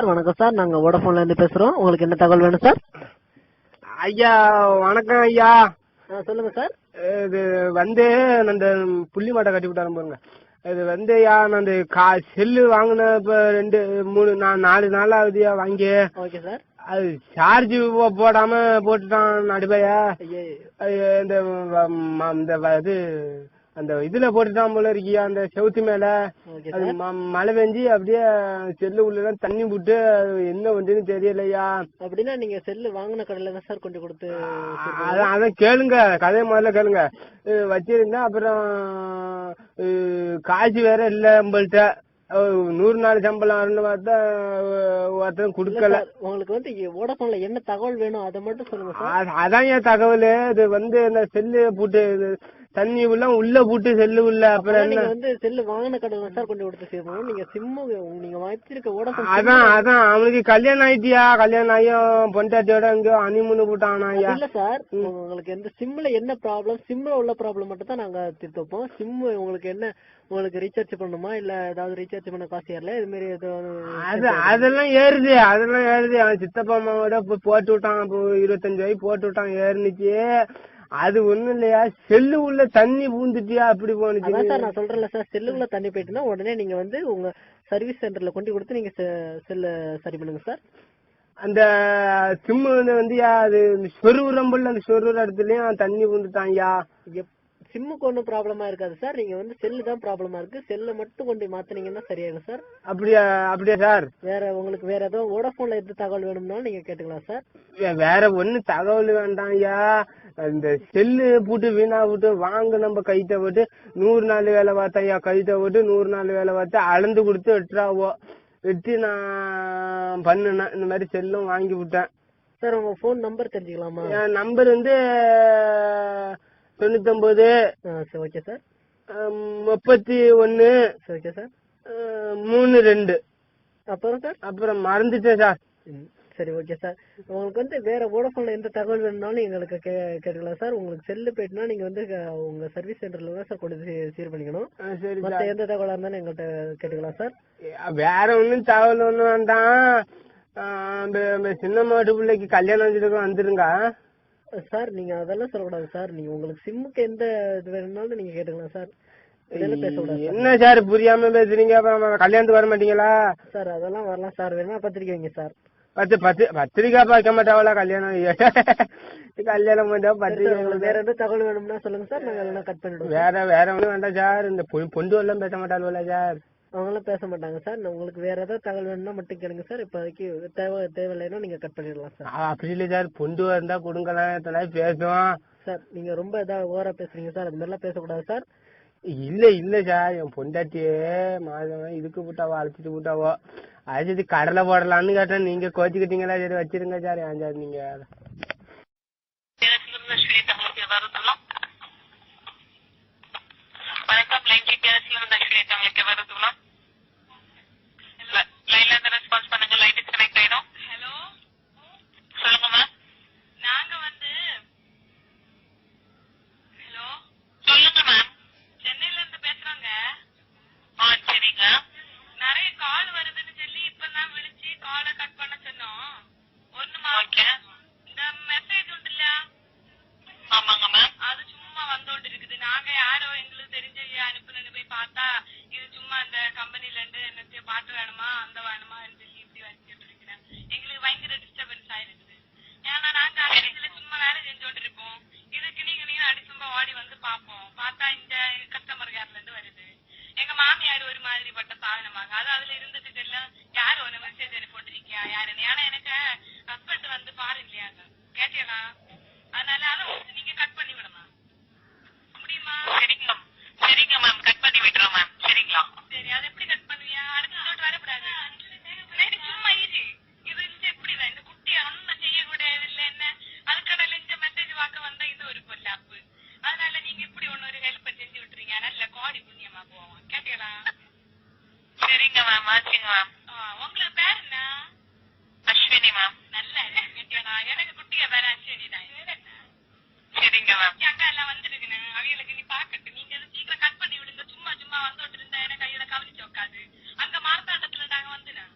வணக்கம் சார், நாங்க வோடஃபோன்ல இருந்து பேசுறோம். உங்களுக்கு என்ன தகவல் வேணும் சார்? ஐயா வணக்கம் ஐயா. சொல்லுங்க சார். இது வந்து அந்த புள்ளி மாட்டை கட்டி விட்டாரு பாருங்க. இது வந்து ஐயா நான் செல்லு வாங்கின இப்ப 2-3-4 நாள் ஆகுதுயா வாங்கி. Okay sir. அது சார்ஜ் போடாம போட்டுட்டான் நடுவையா. இது அந்த இதுல போட்டுட்டான் போல இருக்கியா அந்த செவுத்து மேல. அது மழை பெஞ்சு அப்படியே செல்லு உள்ள தண்ணி விட்டு என்ன வந்துன்னு தெரியலையா. அப்படின்னா நீங்க செல்லு வாங்கின கடையில தான் சார் கொண்டு கொடுத்து. அதான் கேளுங்க, கதையை முதல்ல கேளுங்க. வச்சிருந்தேன், அப்புறம் காசு வேற இல்ல நம்மள்ட்ட. 100 நாள் சம்பளம் பார்த்தா ஒருத்தரும் குடுக்கல. உங்களுக்கு வந்து வோடஃபோன்ல என்ன தகவல் வேணும் அதை மட்டும் சொல்லுங்க சார். அதான் ஏன் தகவல். இது வந்து இந்த செல்லு போட்டு தண்ணி உள்ள போட்டு செல்லு உள்ள. அப்புறம் நீங்க வந்து செல்லு வாங்கின கடையில சார் கொண்டு கொடுத்து சேர்க்கணும். நீங்க சிம்மு நீங்க வச்சிருக்க வோடஃபோன். அதான் அவனுக்கு கல்யாணம் ஆயிட்டியா. கல்யாணம் ஆகியும் பொண்டாட்டியோட எங்கயோ அனிமுன்னு போட்டானா. இல்ல சார், உங்களுக்கு எந்த சிம்ல என்ன ப்ராப்ளம், சிம்ல உள்ள ப்ராப்ளம் மட்டும் தான் நாங்க தீர்த்து வைப்போம். சிம் உங்களுக்கு என்ன, உங்களுக்கு ரீசார்ஜ் பண்ணுமா இல்ல ஏதாவது ரீசார்ஜ் பண்ண காசு ஏறல இது மாதிரி அதெல்லாம் ஏறுது. அவன் சித்தப்பா அம்மாவோட போட்டு விட்டான். 25 ரூபாய்க்கு போட்டு விட்டான், ஏறுனுச்சு. அது ஒண்ணும் இல்லையா, செல்லு உள்ள தண்ணி பூந்துட்டியா அப்படி போனுச்சு. அதான் சார் நான் சொல்றேன்ல சார், செல்லுக்குள்ள தண்ணி போயிட்டுனா உடனே நீங்க வந்து உங்க சர்வீஸ் சென்டர்ல கொண்டு கொடுத்து நீங்க செல்ல சரி பண்ணுங்க சார். அந்த சிம் வந்து அது சொருவுறம்புள்ள அந்த சொருவுற இடத்துலயும் தண்ணி பூந்துட்டான்யா. சிம்முக்கு ஒன்றும் ப்ராப்ளமா இருக்காது சார், நீங்க வந்து செல்லு தான் ப்ராப்ளமா இருக்கு. செல்ல மட்டும் கொண்டு மாத்தினீங்கன்னா சரியாகும் சார். அப்படியா சார்? உங்களுக்கு வேற ஏதோ வோடஃபோன்ல எந்த தகவல் வேணும்னாலும் நீங்க கேட்டுக்கலாம் சார். வேற ஒண்ணு தகவல் வேண்டாம் ஐயா. இந்த செல்லு போட்டு வீணா போட்டு வாங்க நம்ம கைத்த போட்டு 100 நாள் வேலை பார்த்தா ஐயா. கைத்த போட்டு 100 நாள் வேலை பார்த்து அளந்து கொடுத்து வெட்டி நான் பண்ணுனேன். இந்த மாதிரி செல்லும் வாங்கி விட்டேன் சார். உங்க போன் நம்பர் தெரிஞ்சுக்கலாமா? என் நம்பர் வந்து 99. Okay sir. 31. Okay sir. 32. அப்புறம் சார்? அப்புறம் மறந்துட்டேன் சார். சரி ஓகே சார். உங்களுக்கு வந்து வேற வோடஃபோன்ல எந்த தகவல் வேணும்னாலும் எங்களுக்கு கேட்கலாம் சார். உங்களுக்கு செல்லு போயிட்டுனா நீங்க வந்து உங்க சர்வீஸ் சென்டர்ல தான் சார் கொண்டு சீர் பண்ணிக்கணும். மத்த எந்த தகவலா இருந்தாலும் எங்கள்கிட்ட கேட்டுக்கலாம் சார். வேற ஒண்ணும் தகவல் ஒண்ணும் வேண்டாம். சின்ன மாட்டு பிள்ளைக்கு கல்யாணம் வச்சிருக்கோம், வந்துருங்க சார். நீங்க அதெல்லாம் சொல்லக்கூடாது சார். நீங்க உங்களுக்கு சிம்முக்கு எந்த இது வேணும்னாலும் நீங்க கேட்டுக்கலாம் சார். என்ன சார் புரியாம பேசுறீங்க? கல்யாணத்துக்கு வர மாட்டீங்களா சார்? அதெல்லாம் வரலாம் சார். வேணா பத்திரிக்கை வைங்க சார். பத்திரிக்கை பார்க்க மாட்டாவளா? கல்யாணம் பண்ணா பத்திரிக்கை. வேற எந்த தகவல் வேணும்னா சொல்லுங்க சார், நாங்க எல்லாம் கட் பண்ணிடுவோம். வேற ஒண்ணும் வேண்டாம் சார். இந்த பொண்டு எல்லாம் பேச மாட்டாள்வா சார்? அவங்களாம் பேச மாட்டாங்க சார். உங்களுக்கு வேற ஏதாவது தகவல் வேணும்னா மட்டும் கேளுங்க சார். இப்போதைக்கு தேவையில்லைன்னா நீங்க கட் பண்ணிடலாம் சார். அப்படி இல்ல சார், பொண்டு இருந்தா கொடுங்கலாம் பேசுவோம் சார். நீங்க ரொம்ப ஏதாவது ஓவரா பேசுறீங்க சார், அது மாதிரிலாம் பேசக்கூடாது சார். இல்ல சார், என் பொண்டாட்டியே மாதம் இதுக்கு போட்டாவோ, அழைச்சிட்டு போட்டாவோ. அழைச்சிட்டு கடலை போடலான்னு கேட்டேன். நீங்க கோச்சிக்கிட்டீங்களா? சரி வச்சிருங்க சார். ஏன் சார் நீங்க உங்களுக்கு பேர் என்ன? அஸ்வினி மேம். நல்ல எனக்கு குட்டியா பேர் அஸ்வினி தான். சரிங்க மேம். அக்கா எல்லாம் வந்துருக்குன்னு அவைகளுக்கு நீ பாக்கட்டு. நீங்க சீக்கிரம் கட் பண்ணி விடுங்க. சும்மா வந்தோட்டு இருந்தா எனக்கு கையில கவனிச்சு உட்காது. அங்க மார்த்தாண்டத்துல நாங்க வந்துடுறேன்.